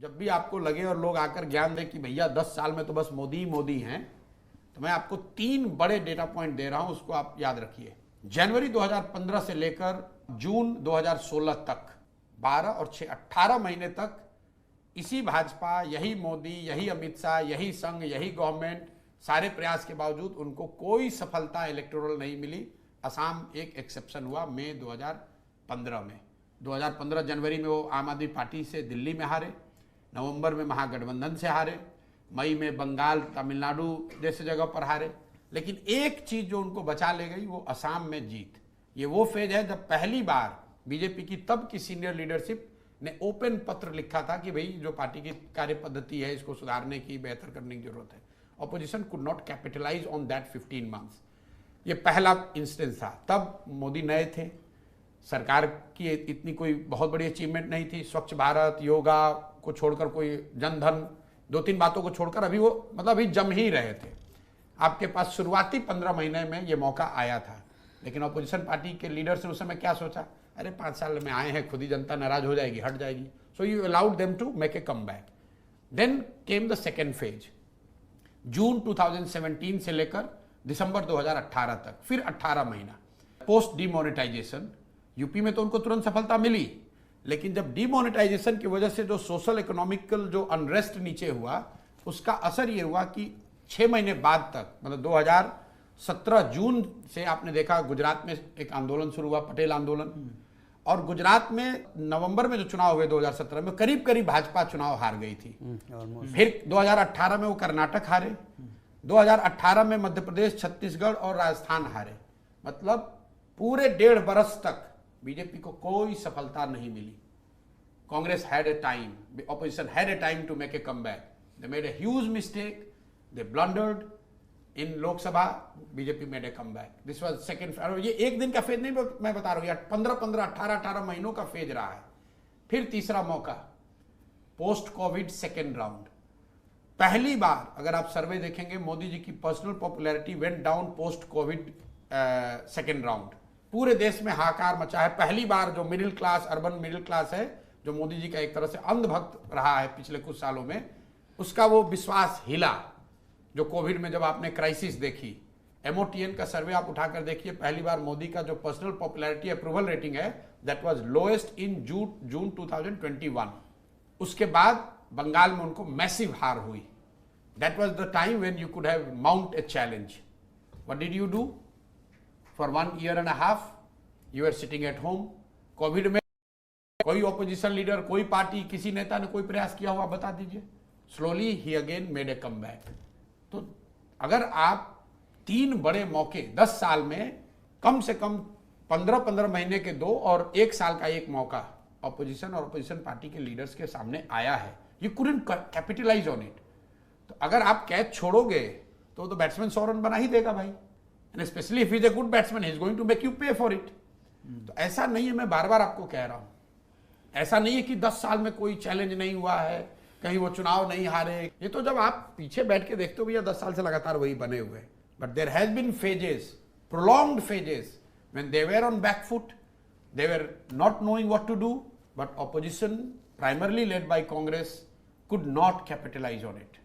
जब भी आपको लगे और लोग आकर ज्ञान दे कि भैया 10 साल में तो बस मोदी ही मोदी हैं, तो मैं आपको 3 बड़े डेटा पॉइंट दे रहा हूं, उसको आप याद रखिए। जनवरी 2015 से लेकर जून 2016 तक 12 और 6 18 महीने तक इसी भाजपा, यही मोदी, यही अमित शाह, यही संघ, यही गवर्नमेंट, सारे प्रयास के बावजूद उनको कोई सफलता इलेक्टोरल नहीं मिली। असम एक एक्सेप्शन हुआ मई 2015 में। 2015 जनवरी में वो आम आदमी पार्टी से दिल्ली में हारे, नवंबर में महागठबंधन से हारे, मई में बंगाल, तमिलनाडु जैसे जगह पर हारे। लेकिन एक चीज जो उनको बचा ले गई वो असम में जीत। ये वो फेज है जब पहली बार बीजेपी की तब की सीनियर लीडरशिप ने ओपन पत्र लिखा था कि भाई जो पार्टी की कार्य पद्धति है इसको सुधारने की, बेहतर करने की जरूरत है। Opposition could not capitalise on that 15 months. ये पहला इंस्टेंस था। तब मोदी नए थे, सरकार की इतनी कोई बहुत बड़ी अचीवमेंट नहीं थी। स्वच्छ भारत, योगा को छोड़कर, कोई जनधन, 2-3 बातों को छोड़कर अभी वो अभी जम ही रहे थे। आपके पास शुरुआती 15 महीने में ये मौका आया था, लेकिन ऑपोजिशन पार्टी के लीडर्स ने उस समय क्या सोचा, अरे 5 साल में आए हैं, खुद ही जनता नाराज हो जाएगी, हट जाएगी। So you allowed them to make a comeback. Then came the second phase, June 2017 से लेकर दिसंबर 2018 तक, फिर 18 महीना पोस्ट डीमोनेटाइजेशन। यूपी में तो उनको तुरंत सफलता मिली, लेकिन जब डीमोनेटाइजेशन की वजह से जो सोशल इकोनॉमिकल जो अनरेस्ट नीचे हुआ, उसका असर ये हुआ कि 6 महीने बाद तक, 2017 जून से आपने देखा गुजरात में एक आंदोलन शुरू हुआ, पटेल आंदोलन। और गुजरात में नवंबर में जो चुनाव हुए 2017 में, करीब करीब भाजपा चुनाव हार गई थी। फिर 2018 में वो कर्नाटक हारे, 2018 में मध्य प्रदेश, छत्तीसगढ़ और राजस्थान हारे। मतलब पूरे 1.5 बरस तक बीजेपी को कोई सफलता नहीं मिली। Congress had a time, opposition had a time to make a comeback. They made a huge mistake, they blundered in Lok Sabha, BJP made a comeback. This was second. ये एक दिन का फेज नहीं मैं बता रहा हूं, 15-15, 18-18 महीनों का फेज रहा है। फिर तीसरा मौका, पोस्ट कोविड सेकेंड राउंड। पहली बार अगर आप सर्वे देखेंगे, मोदी जी की personal popularity went down post Covid second round. पूरे देश में हाहाकार मचा है। पहली बार जो middle class, urban middle class है, जो मोदी जी का एक तरह से अंधभक्त रहा है पिछले कुछ सालों में, उसका वो विश्वास हिला। जो कोविड में जब आपने क्राइसिस देखी, MOTN का सर्वे आप उठाकर देखिए, पहली बार मोदी का जो पर्सनल पॉपुलैरिटी अप्रूवल रेटिंग है, that was lowest in June 2021। उसके बाद बंगाल में उनको मैसिव हार हुई। That was the time when you could have mount a challenge. What did you do? For 1.5 years you are sitting at home. Covid में कोई opposition leader, कोई party, किसी नेता ने कोई प्रयास किया हुआ बता दीजिए। Slowly he again made a comeback. तो अगर आप 3 बड़े मौके 10 साल में, कम से कम 15-15 महीने के 2 और 1 साल का 1 मौका ऑपोजिशन और ऑपोजिशन पार्टी के लीडर्स के सामने आया है, you couldn't capitalise on it. तो अगर आप कैच छोड़ोगे तो बैट्समैन 100 रन बना ही देगा भाई। And specially if is a good batsman, he is going to make you pay for it. तो ऐसा नहीं है, मैं बार बार आपको कह रहा हूं, ऐसा नहीं है कि 10 साल में कोई चैलेंज नहीं हुआ है, कहीं वो चुनाव नहीं हारे। ये तो जब आप पीछे बैठ के देखते हो भैया 10 साल से लगातार वही बने हुए। But there has been phases, prolonged phases, when they were on back foot, they were not knowing what to do, but opposition primarily led by Congress could not capitalise on it.